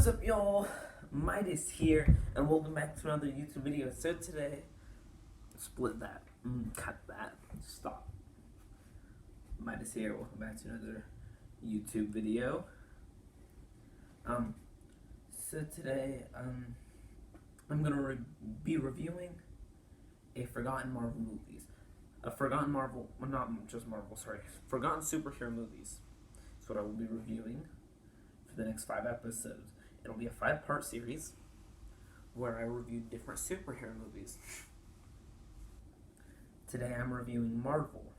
up, y'all? Midas here, and welcome back to another YouTube video. So today, split that, cut that, stop. Midas here, welcome back to another YouTube video. So today, I'm gonna be reviewing a Forgotten Marvel movies. Forgotten superhero movies. That's what I will be reviewing for the next 5 episodes. It'll be a 5-part series where I review different superhero movies. Today I'm reviewing Marvel,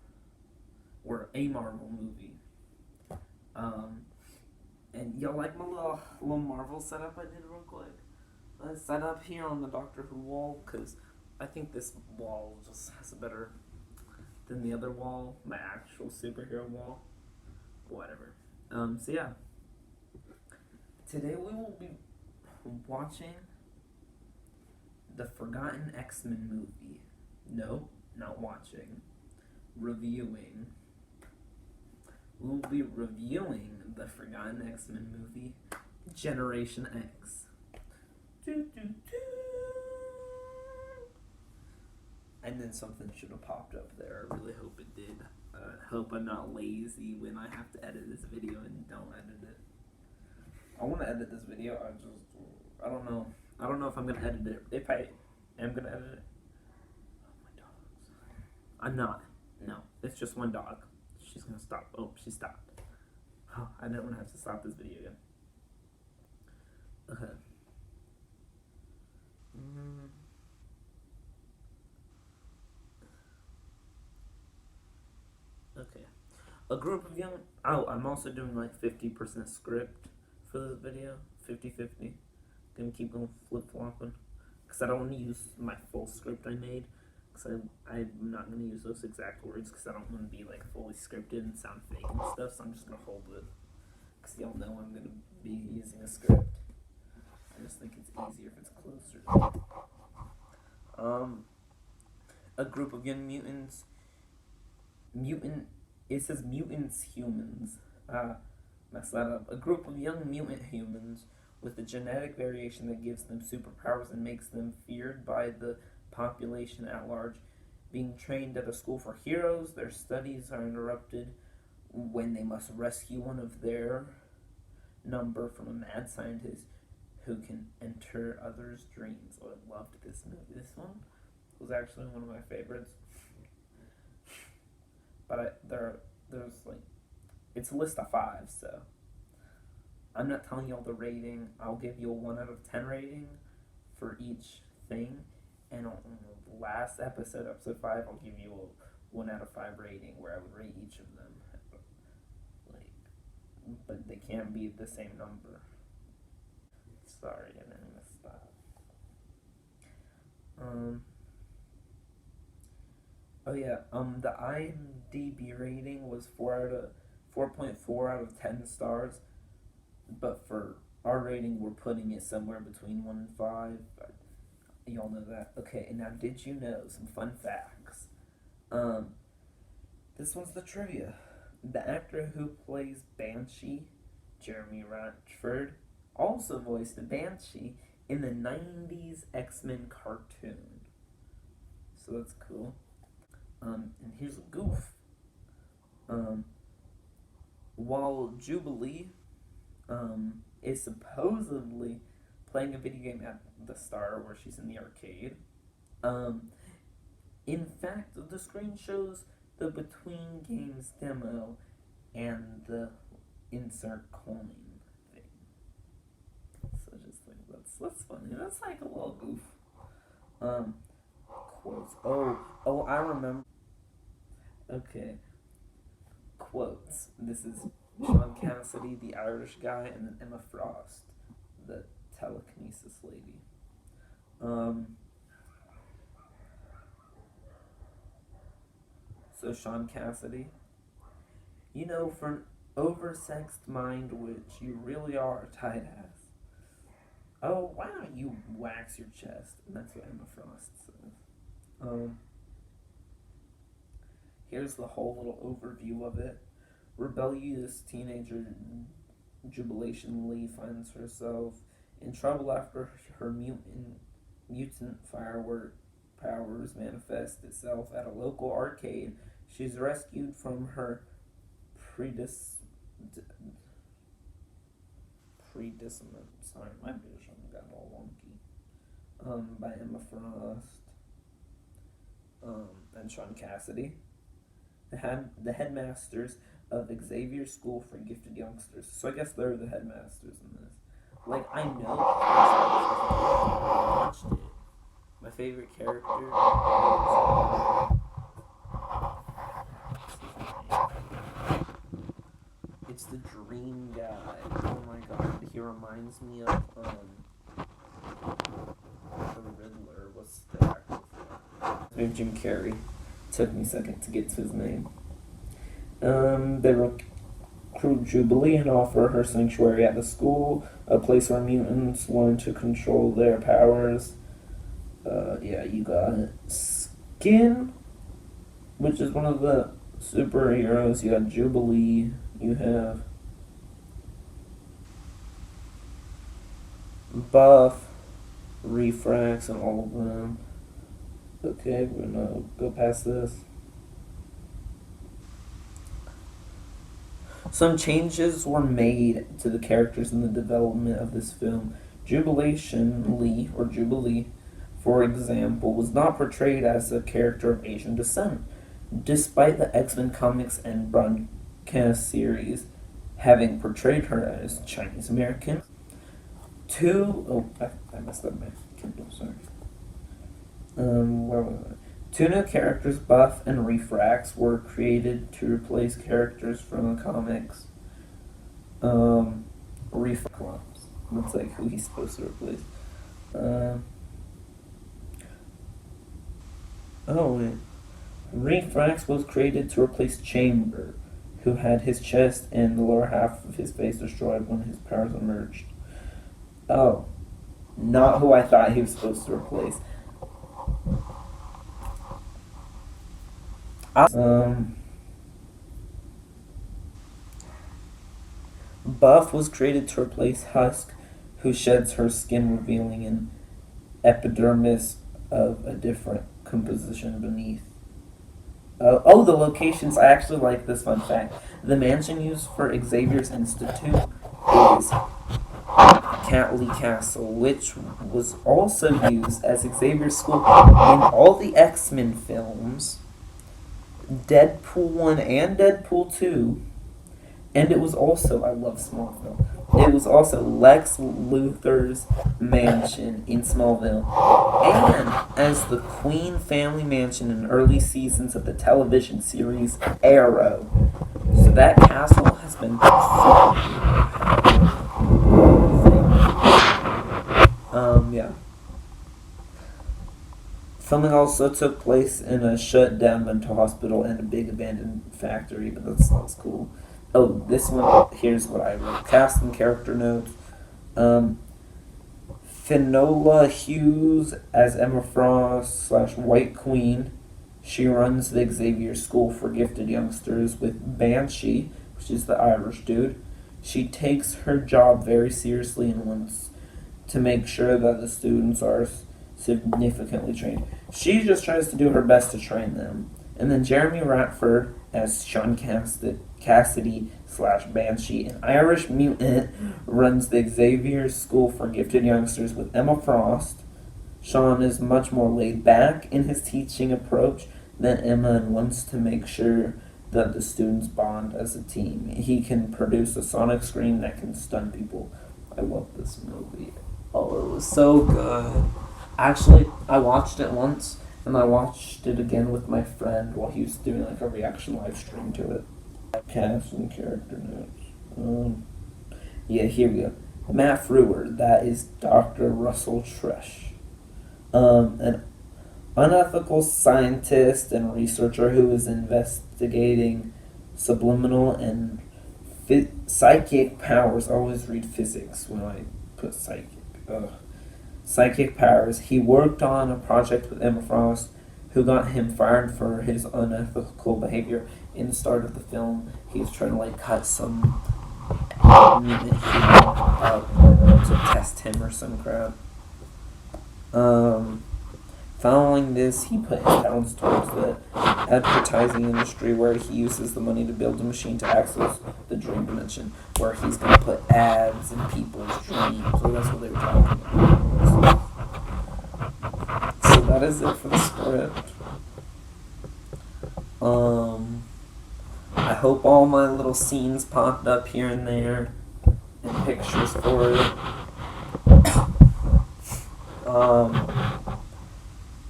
or a Marvel movie. And y'all like my little Marvel setup I did real quick? I set up here on the Doctor Who wall, because I think this wall just has a better than the other wall, my actual superhero wall. Whatever. So yeah. Today we will be watching the Forgotten X-Men movie. No, not watching. Reviewing. We will be reviewing the Forgotten X-Men movie, Generation X. And then something should have popped up there. I really hope it did. I hope I'm not lazy when I have to edit this video and don't edit it. I want to edit this video. I don't know. I don't know if I'm gonna edit it. If I am gonna edit it. Oh, my dogs. I'm not. No, it's just one dog. She's gonna stop. Oh, she stopped. Oh, I don't want to have to stop this video again. Okay. Okay. A group of young... Oh, I'm also doing like 50% script for this video. 50-50. Gonna keep going flip-flopping. Because I don't want to use my full script I made. Because I'm not going to use those exact words. Because I don't want to be like fully scripted and sound fake and stuff. So I'm just going to hold it. Because y'all know I'm going to be using a script. I just think it's easier if it's closer. A group of young mutants... It says mutants humans. Mess that up. A group of young mutant humans with a genetic variation that gives them superpowers and makes them feared by the population at large. Being trained at a school for heroes, their studies are interrupted when they must rescue one of their number from a mad scientist who can enter others' dreams. Oh, I loved this movie. This one was actually one of my favorites. But there's like, it's a list of 5, so I'm not telling y'all the rating. I'll give you a 1 out of 10 rating for each thing, and on the last episode 5, I'll give you a 1 out of 5 rating where I would rate each of them. Like, but they can't be the same number. Sorry, and then I messed up. Oh yeah, the IMDb rating was 4.4 out of 10 stars, but for our rating, we're putting it somewhere between 1 and 5. Y'all know that. Okay, and now did you know some fun facts? This one's the trivia. The actor who plays Banshee, Jeremy Renner, also voiced Banshee in the 90s X-Men cartoon. So that's cool. And here's a goof. While Jubilee is supposedly playing a video game at the Star where she's in the arcade, in fact, the screen shows the Between Games demo and the insert coin thing. So just think that's funny. That's like a little goof. Quotes. Oh, I remember. Okay. Quotes. This is Sean Cassidy, the Irish guy, and then Emma Frost, the telekinesis lady. So Sean Cassidy, you know, for an oversexed mind witch, you really are a tight ass. Oh, why don't you wax your chest? And that's what Emma Frost says. Here's the whole little overview of it. Rebellious teenager Jubilation Lee finds herself In trouble after her mutant firework powers manifest itself at a local arcade, she's rescued from her predicament. Sorry, my vision got all wonky. By Emma Frost, and Sean Cassidy, the headmasters of Xavier School for Gifted Youngsters. So I guess they're the headmasters in this. Like, I know I watched it. My favorite character is it's the Dream guy. Oh my god, he reminds me of the Riddler. What's the actor for that? Jim Carrey. Took me a second to get to his name. They recruit Jubilee and offer her sanctuary at the school, a place where mutants learn to control their powers. Yeah, you got it. Skin, which is one of the superheroes. You got Jubilee. You have Buff, Refrax, and all of them. Okay, we're gonna go past this. Some changes were made to the characters in the development of this film. Jubilation Lee, or Jubilee, for example, was not portrayed as a character of Asian descent, despite the X-Men comics and broadcast series having portrayed her as Chinese American. I messed up my Kindle, sorry. Where was I? Two new characters, Buff and Refrax, were created to replace characters from the comics. Refrax looks like who he's supposed to replace. Refrax was created to replace Chamber, who had his chest and the lower half of his face destroyed when his powers emerged. Oh, not who I thought he was supposed to replace. Buff was created to replace Husk, who sheds her skin, revealing an epidermis of a different composition beneath. The locations. I actually like this fun fact. The mansion used for Xavier's Institute is Catley Castle, which was also used as Xavier's school in all the X-Men films, Deadpool 1 and Deadpool 2, and it was also, I love Smallville, it was also Lex Luthor's mansion in Smallville, and as the Queen family mansion in early seasons of the television series Arrow. So that castle has been yeah. Filming also took place in a shut-down mental hospital and a big abandoned factory, but that sounds cool. Oh, this one, here's what I wrote. Cast and character notes. Finola Hughes as Emma Frost / White Queen. She runs the Xavier School for Gifted Youngsters with Banshee, which is the Irish dude. She takes her job very seriously and wants to make sure that the students are significantly trained. She just tries to do her best to train them. And then Jeremy Ratford as Sean Cassidy / Banshee, an Irish mutant, runs the Xavier School for Gifted Youngsters with Emma Frost. Sean is much more laid back in his teaching approach than Emma and wants to make sure that the students bond as a team. He can produce a sonic scream that can stun people. I love this movie. Oh, it was so good. Actually, I watched it once, and I watched it again with my friend while he was doing like a reaction live stream to it. Cast and character notes. Yeah, here we go. Matt Frewer, that is Dr. Russell Tresh. An unethical scientist and researcher who is investigating subliminal and psychic powers. I always read physics when I put psychic. Psychic powers. He worked on a project with Emma Frost, who got him fired for his unethical behavior. In the start of the film, he was trying to cut some human to test him or some crap. Following this, he put his talents towards the advertising industry, where he uses the money to build a machine to access the dream dimension, where he's going to put ads in people's dreams. So that's what they were talking about. So that is it for the script. I hope all my little scenes popped up here and there, and pictures for it.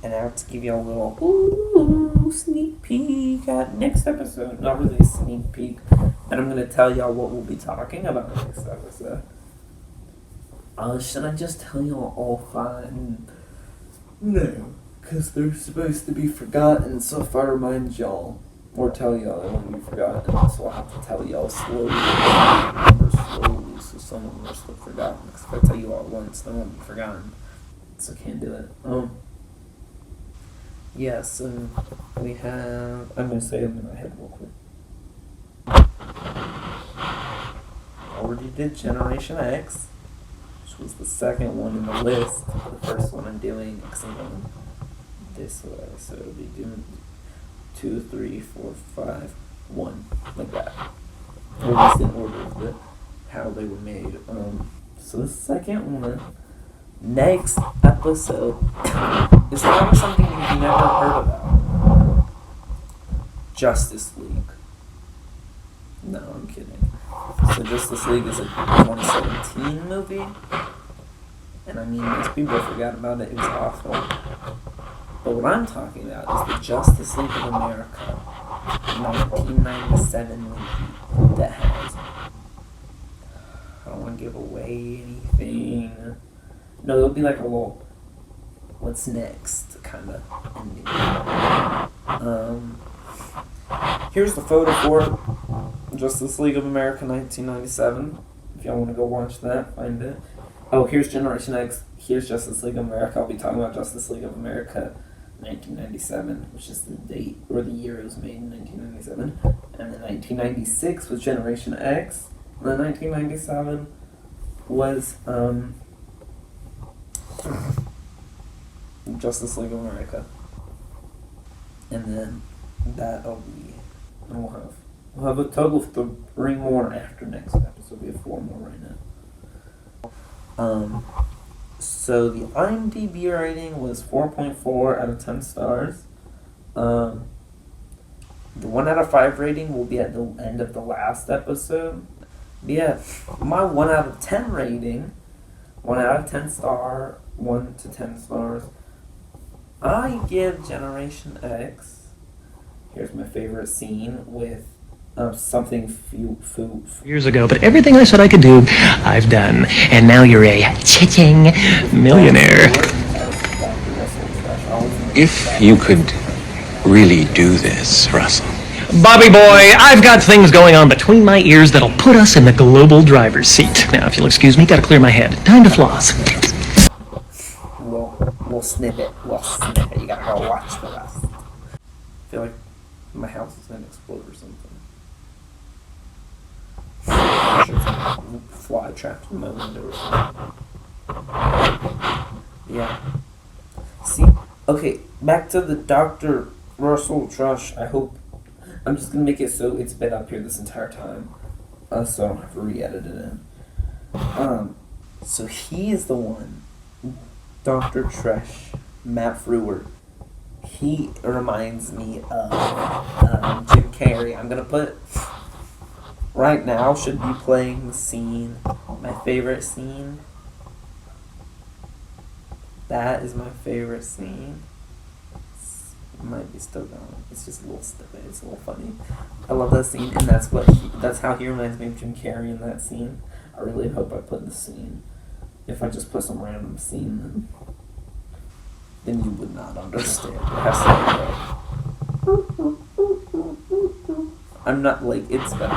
And I have to give you a little sneak peek at next episode. Not really a sneak peek, and I'm gonna tell y'all what we'll be talking about next episode. Should I just tell y'all all 5? No, because they're supposed to be forgotten. So if I remind y'all or tell y'all, they won't be forgotten. So I'll have to tell y'all slowly, so some of them are still forgotten. Because if I tell you all at once, they won't be forgotten. So I can't do it. Yes, and we have. I'm gonna say them in my head real quick. Already did Generation X, which was the second one in the list. The first one I'm doing, because I'm going this way, so it'll be doing 2, 3, 4, 5, 1, like that. Or at least in order of how they were made. So the second one. Next episode is probably something you've never heard about. Justice League. No, I'm kidding. So Justice League is a 2017 movie. And I mean, most people forgot about it. It was awful. But what I'm talking about is the Justice League of America 1997 movie that has... I don't want to give away anything. No, it'll be like a little what's next kind of ending. Here's the photo for it. Justice League of America 1997. If y'all want to go watch that, find it. Oh, here's Generation X. Here's Justice League of America. I'll be talking about Justice League of America 1997, which is the date or the year it was made in 1997. And then 1996 was Generation X. And then 1997 was Justice League of America, and then that'll be, and we'll have a total of 3 more after next episode. We have 4 more right now. So the IMDb rating was 4.4 out of 10 stars. The 1 out of 5 rating will be at the end of the last episode. But yeah, my 1 out of 10 rating, 1 out of 10 star, 1 to 10 stars. I give Generation X. Here's my favorite scene with something years ago, but everything I said I could do, I've done, and now you're a cha-ching millionaire. If you could really do this, Russell. Bobby boy, I've got things going on between my ears that'll put us in the global driver's seat. Now, if you'll excuse me, gotta clear my head. Time to floss. We'll snip it. You gotta go watch the rest. I feel like my house is gonna explode or something. Fly trapped in my window or something. Yeah. See? Okay, back to the Dr. Russell Trush. I hope... I'm just gonna make it so it's been up here this entire time. So I don't have to re-edit it in. So he is the one... Dr. Trush, Matt Frewer. He reminds me of Jim Carrey. I'm gonna put... Right now should be playing the scene. My favorite scene. That is my favorite scene. It might be still going. It's just a little stupid. It's a little funny. I love that scene, and that's how he reminds me of Jim Carrey in that scene. I really hope I put the scene. If I just put some random scene, then you would not understand. It has to be I'm not like it's better.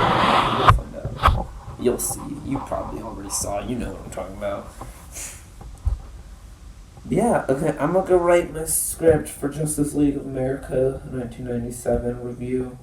You'll find out. You'll see. You probably already saw. You know what I'm talking about. Yeah, okay, I'm gonna go write my script for Justice League of America 1997 review.